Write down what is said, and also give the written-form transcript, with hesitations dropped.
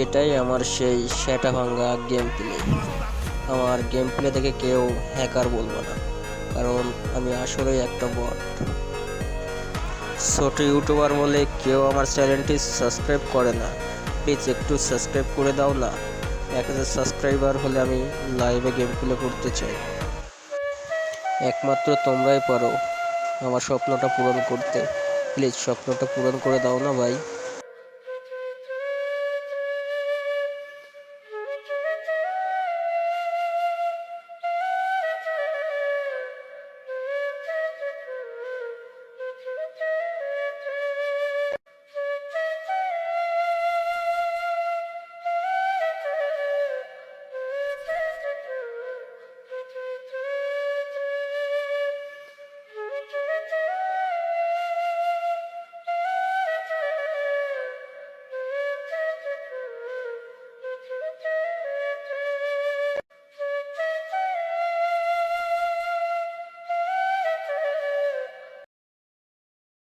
এটাই আমার সেই সেটা ভাঙ্গা গেম প্লে। আমার গেম প্লে থেকে কেউ হ্যাকার বলবো না, কারণ আমি আসলেই একটা বট। ছোট ইউটিউবার বলে কেউ আমার চ্যানেলটি সাবস্ক্রাইব করে না, প্লিজ একটু সাবস্ক্রাইব করে দাও না। 1000 সাবস্ক্রাইবার হলে আমি লাইভে গেম প্লে করতে চাই। একমাত্র তোমরাই পারো আমার স্বপ্নটা পূরণ করতে, প্লিজ স্বপ্নটা পূরণ করে দাও না ভাই।